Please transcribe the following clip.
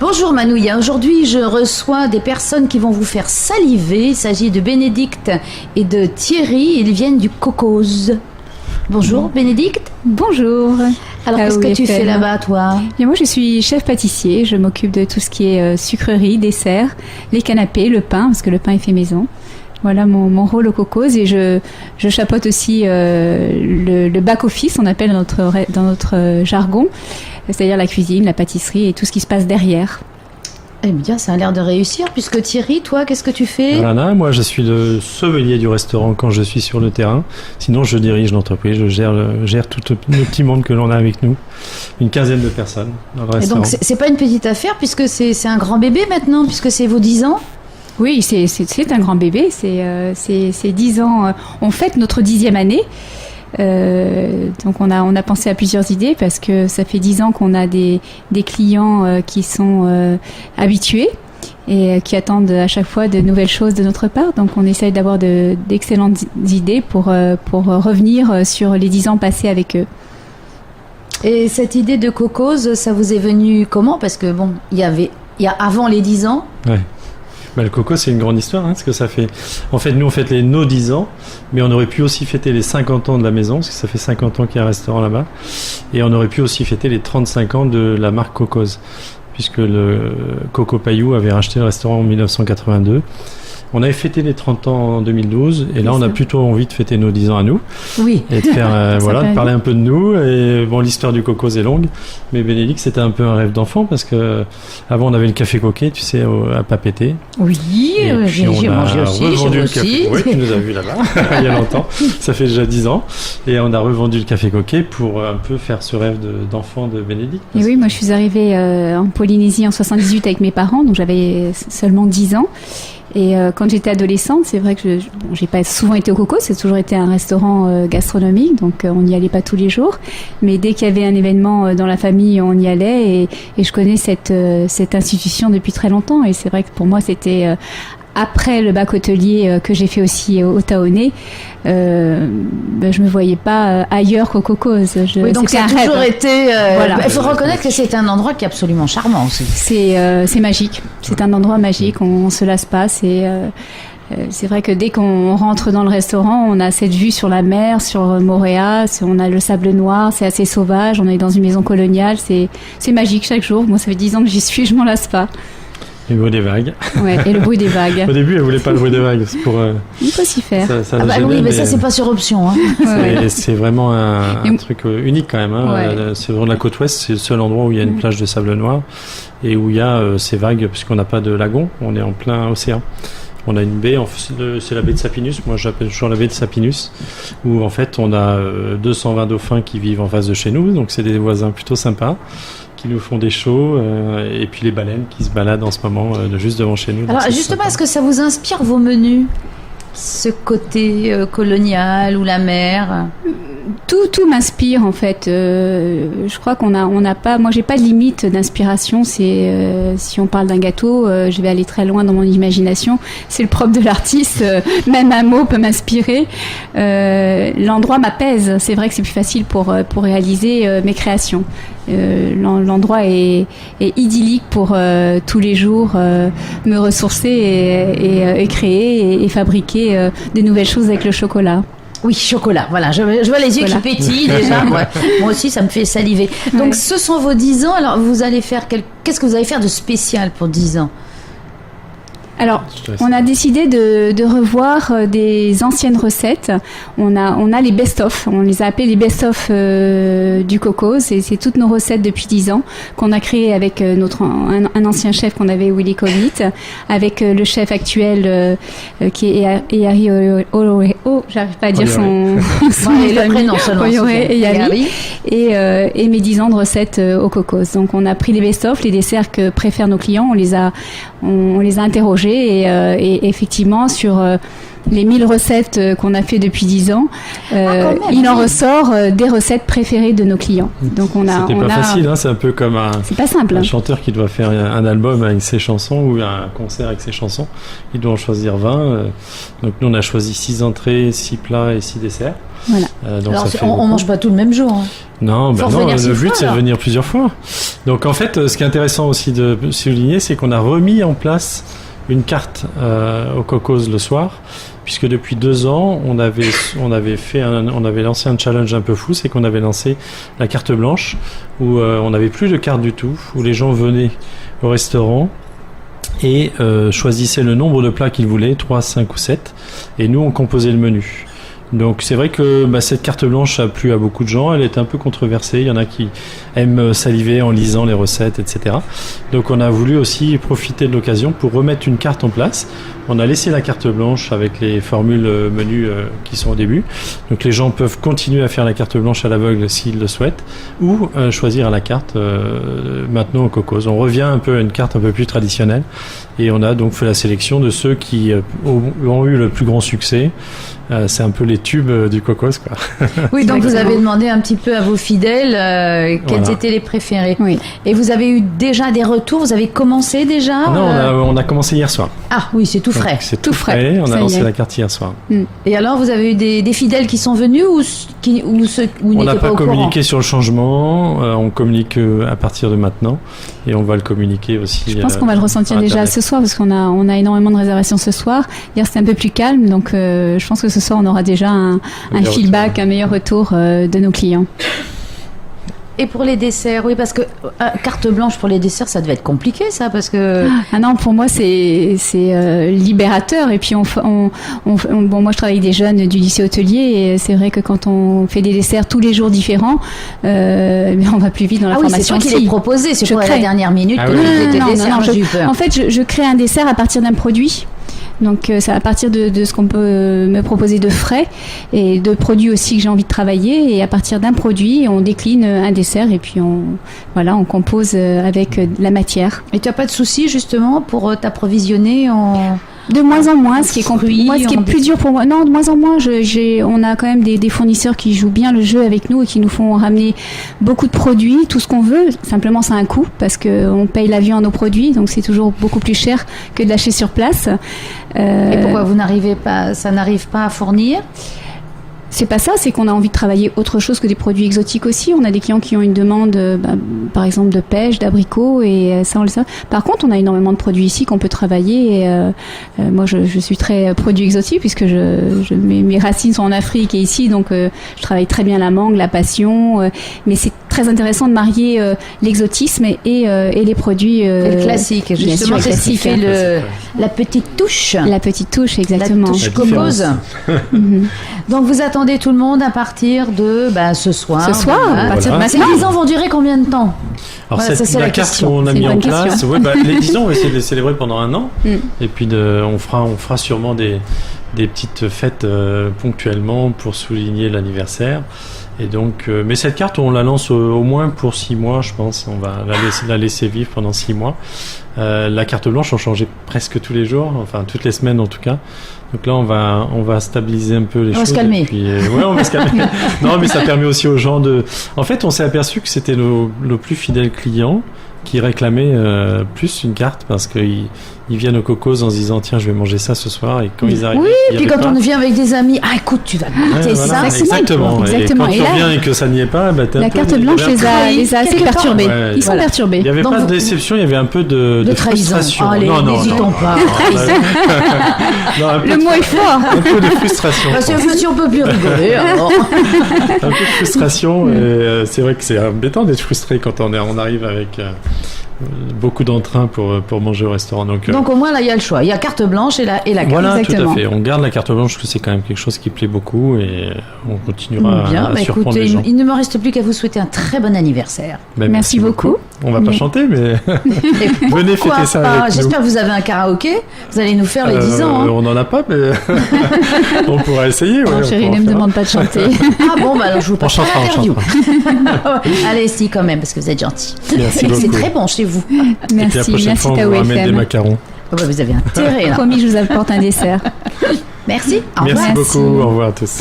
Bonjour Manouya, aujourd'hui je reçois des personnes qui vont vous faire saliver. Il s'agit de Bénédicte et de Thierry, ils viennent du Cocos. Bonjour Bénédicte. Bonjour. Alors qu'est-ce que tu fais là-bas toi ? Bien, moi je suis chef pâtissier, je m'occupe de tout ce qui est sucrerie, dessert, les canapés, le pain, parce que le pain est fait maison. Voilà mon rôle au Cocos et je chapeaute aussi le back-office, on appelle dans notre jargon, c'est-à-dire la cuisine, la pâtisserie et tout ce qui se passe derrière. Eh bien, ça a l'air de réussir, puisque Thierry, toi, qu'est-ce que tu fais ? Voilà, moi je suis le sommelier du restaurant quand je suis sur le terrain. Sinon, je dirige l'entreprise, je gère tout le petit monde que l'on a avec nous. Une quinzaine de personnes dans le restaurant. Et donc, c'est pas une petite affaire, puisque c'est un grand bébé maintenant, puisque c'est vos 10 ans ? Oui, c'est un grand bébé, c'est 10 ans. On fête notre 10e année. Donc on a pensé à plusieurs idées parce que ça fait 10 ans qu'on a des clients qui sont habitués et qui attendent à chaque fois de nouvelles choses de notre part. Donc on essaye d'avoir d'excellentes idées pour revenir sur les 10 ans passés avec eux. Et cette idée de Cocos, ça vous est venu comment ? Parce que bon, il y a avant les 10 ans. Ouais. Bah, le Cocos, c'est une grande histoire, parce que ça fait... En fait, nous, on fête nos 10 ans, mais on aurait pu aussi fêter les 50 ans de la maison, parce que ça fait 50 ans qu'il y a un restaurant là-bas. Et on aurait pu aussi fêter les 35 ans de la marque Cocos, puisque le Coco Payou avait racheté le restaurant en 1982. On avait fêté les 30 ans en 2012, et là, on a plutôt envie de fêter nos 10 ans à nous. Oui. Et de faire, de parler un peu de nous. Et bon, l'histoire du Cocos est longue, mais Bénédicte, c'était un peu un rêve d'enfant, parce que avant, on avait le café coquet, tu sais, à Papeete. Oui, j'ai mangé aussi. Revendu le café. Oui, tu nous as vu là-bas, il y a longtemps. Ça fait déjà 10 ans. Et on a revendu le café coquet pour un peu faire ce rêve d'enfant de Bénédicte. Et oui, moi, je suis arrivée en Polynésie en 78 avec mes parents, donc j'avais seulement 10 ans. Et quand j'étais adolescente, c'est vrai que j'ai pas souvent été au Cocos, c'est toujours été un restaurant gastronomique, donc on n'y allait pas tous les jours. Mais dès qu'il y avait un événement dans la famille, on y allait. Et je connais cette institution depuis très longtemps. Et c'est vrai que pour moi, c'était après le bac hôtelier que j'ai fait aussi au Taoné, je me voyais pas ailleurs qu'au Cocos. Oui, donc ça a toujours été. Voilà. Il faut reconnaître que c'est un endroit qui est absolument charmant aussi. C'est magique. C'est un endroit magique. On se lasse pas. C'est vrai que dès qu'on rentre dans le restaurant, on a cette vue sur la mer, sur Moorea, on a le sable noir, c'est assez sauvage. On est dans une maison coloniale. C'est magique chaque jour. Moi, ça fait 10 ans que j'y suis. Je m'en lasse pas. Et le bruit des vagues. Ouais, et le bruit des vagues. Au début, elle voulait pas le bruit des vagues. C'est pour, il faut s'y faire. Ça oui, mais ça, c'est pas sur option. Hein. C'est vraiment un truc unique quand même. Hein. Ouais. C'est vraiment la côte ouest, c'est le seul endroit où il y a une plage de sable noir et où il y a ces vagues, puisqu'on n'a pas de lagon, on est en plein océan. On a une baie, c'est la baie de Sapinus, moi j'appelle toujours la baie de Sapinus, où en fait on a 220 dauphins qui vivent en face de chez nous, donc c'est des voisins plutôt sympas, qui nous font des shows, et puis les baleines qui se baladent en ce moment juste devant chez nous. Alors justement, est-ce que ça vous inspire vos menus ? Ce côté colonial ou la mer ? Tout m'inspire en fait. Je crois qu'on n'a pas. Moi, j'ai pas de limite d'inspiration. C'est si on parle d'un gâteau, je vais aller très loin dans mon imagination. C'est le propre de l'artiste. Même un mot peut m'inspirer. L'endroit m'apaise. C'est vrai que c'est plus facile pour réaliser mes créations. L'endroit est idyllique pour tous les jours me ressourcer et créer et fabriquer de nouvelles choses avec le chocolat. Oui, chocolat, voilà, je vois les yeux qui pétillent déjà, moi aussi ça me fait saliver. Donc ce sont vos 10 ans, alors vous allez faire qu'est-ce que vous allez faire de spécial pour 10 ans ? Alors, on a décidé de revoir des anciennes recettes. On a les best-of. On les a appelés les best-of du Cocos. C'est toutes nos recettes depuis 10 ans qu'on a créées avec un ancien chef qu'on avait, Willy Comit, avec le chef actuel qui est Eyari j'arrive pas à dire son prénom seulement. Eyari. Et mes 10 ans de recettes au Cocos. Donc, on a pris les best-of, les desserts que préfèrent nos clients. On les a interrogés et effectivement sur les 1000 recettes qu'on a fait depuis 10 ans, il en ressort des recettes préférées de nos clients. Donc C'était pas facile, hein, c'est un peu comme c'est pas simple, un chanteur qui doit faire un album avec ses chansons ou un concert avec ses chansons. Il doit en choisir 20. Donc nous, on a choisi 6 entrées, 6 plats et 6 desserts. Voilà. Donc alors, on mange pas tout le même jour. Hein. Non, le but c'est de venir plusieurs fois. Donc en fait, ce qui est intéressant aussi de souligner, c'est qu'on a remis en place une carte au Cocos le soir, puisque depuis 2 ans, on avait lancé un challenge un peu fou, c'est qu'on avait lancé la carte blanche, où on n'avait plus de carte du tout, où les gens venaient au restaurant et choisissaient le nombre de plats qu'ils voulaient, 3, 5 ou 7, et nous on composait le menu. Donc c'est vrai que cette carte blanche a plu à beaucoup de gens, elle est un peu controversée, il y en a qui aiment saliver en lisant les recettes, etc. Donc on a voulu aussi profiter de l'occasion pour remettre une carte en place. On a laissé la carte blanche avec les formules menus qui sont au début. Donc les gens peuvent continuer à faire la carte blanche à l'aveugle s'ils le souhaitent, ou choisir à la carte maintenant au Cocos. On revient un peu à une carte un peu plus traditionnelle, et on a donc fait la sélection de ceux qui ont eu le plus grand succès. C'est un peu les tubes du Cocos, quoi. Oui, donc vous avez demandé un petit peu à vos fidèles quels étaient les préférés. Oui. Et vous avez eu déjà des retours, vous avez commencé déjà Non, on a commencé hier soir. Ah oui, c'est tout frais. Donc, c'est tout frais. On a lancé la carte hier soir. Et alors, vous avez eu des fidèles qui sont venus ou ceux où on n'a pas communiqué sur le changement, on communique à partir de maintenant, et on va le communiquer aussi. Je pense qu'on va le ressentir déjà ce soir, parce qu'on a énormément de réservations ce soir. Hier, c'était un peu plus calme, donc je pense que ce soir, on aura déjà un feedback, un meilleur retour de nos clients. Et pour les desserts, oui, parce que carte blanche pour les desserts, ça devait être compliqué, ça, parce que... Ah non, pour moi, c'est libérateur. Et puis, bon, moi, je travaille avec des jeunes du lycée hôtelier, et c'est vrai que quand on fait des desserts tous les jours différents, on va plus vite dans la formation. C'est toi qui les proposé, c'est pas à la dernière minute que les desserts. En fait, je crée un dessert à partir d'un produit. Donc c'est à partir de ce qu'on peut me proposer de frais et de produits aussi que j'ai envie de travailler, et à partir d'un produit on décline un dessert, et puis on compose avec la matière. Et tu n'as pas de souci justement pour t'approvisionner en... De moins en moins, ce qui est plus dur pour moi. Non, de moins en moins, on a quand même des fournisseurs qui jouent bien le jeu avec nous et qui nous font ramener beaucoup de produits, tout ce qu'on veut. Simplement, ça a un coût parce qu'on paye l'avion à nos produits, donc c'est toujours beaucoup plus cher que de l'acheter sur place. Et pourquoi ça n'arrive pas à fournir ? C'est pas ça, c'est qu'on a envie de travailler autre chose que des produits exotiques aussi. On a des clients qui ont une demande, par exemple, de pêche, d'abricots, et ça, on le sait. Par contre, on a énormément de produits ici qu'on peut travailler. Et, moi, je suis très produit exotique, puisque mes racines sont en Afrique et ici, donc je travaille très bien la mangue, la passion. Mais c'est très intéressant de marier l'exotisme et les produits le classique. Justement, c'est ce qui fait la petite touche. La petite touche, exactement. La touche Cocos. Donc, vous attendez tout le monde à partir de ce soir. Ce soir, à partir de maintenant. Ces 10 ans vont durer combien de temps? Alors c'est la carte qu'on a mis en place. Les 10 ans, on va essayer de les célébrer pendant 1 an. Et puis on fera sûrement des petites fêtes ponctuellement pour souligner l'anniversaire. Et donc, mais cette carte, on la lance au moins pour 6 mois, je pense. On va la laisser vivre pendant 6 mois. La carte blanche, on changeait presque tous les jours, enfin toutes les semaines en tout cas. Donc là, on va stabiliser un peu les choses. On va se calmer. Puis, on va se calmer. Non, mais ça permet aussi aux gens de... En fait, on s'est aperçu que c'était nos plus fidèles clients qui réclamaient plus une carte, parce qu'ils viennent au Cocos en se disant tiens, je vais manger ça ce soir, et quand ils arrivent, oui, puis quand on vient avec des amis, écoute, tu vas goûter ça. Exactement. Et quand tu reviens et que ça n'y est pas, la carte blanche les a assez perturbés. Ils sont perturbés. Il n'y avait pas de déception, il y avait un peu de frustration. Allez, n'hésitons pas. Le mot est fort. Un peu de frustration. Parce que si on peut plus rigoler. Un peu de frustration, et c'est vrai que c'est embêtant d'être frustré quand on arrive avec beaucoup d'entrain pour manger au restaurant. Donc au moins là il y a le choix, il y a carte blanche et la carte. Voilà, exactement. Tout à fait. On garde la carte blanche parce que c'est quand même quelque chose qui plaît beaucoup, et on continuera à surprendre les gens. Il ne me reste plus qu'à vous souhaiter un très bon anniversaire. Merci beaucoup. On va pas chanter, mais venez fêter ça avec nous. J'espère que vous avez un karaoké, vous allez nous faire les 10 ans. On n'en a pas, mais on pourra essayer. Non, chérie, ne me demande pas de chanter. Alors je vous passe l'interview. Allez, si, quand même, parce que vous êtes gentil. Merci beaucoup. C'est très bon chez vous. Merci, merci Taou FM. Des macarons. Vous avez intérêt là. Promis, je vous apporte un dessert. Merci. Au revoir. Merci beaucoup. Au revoir à tous.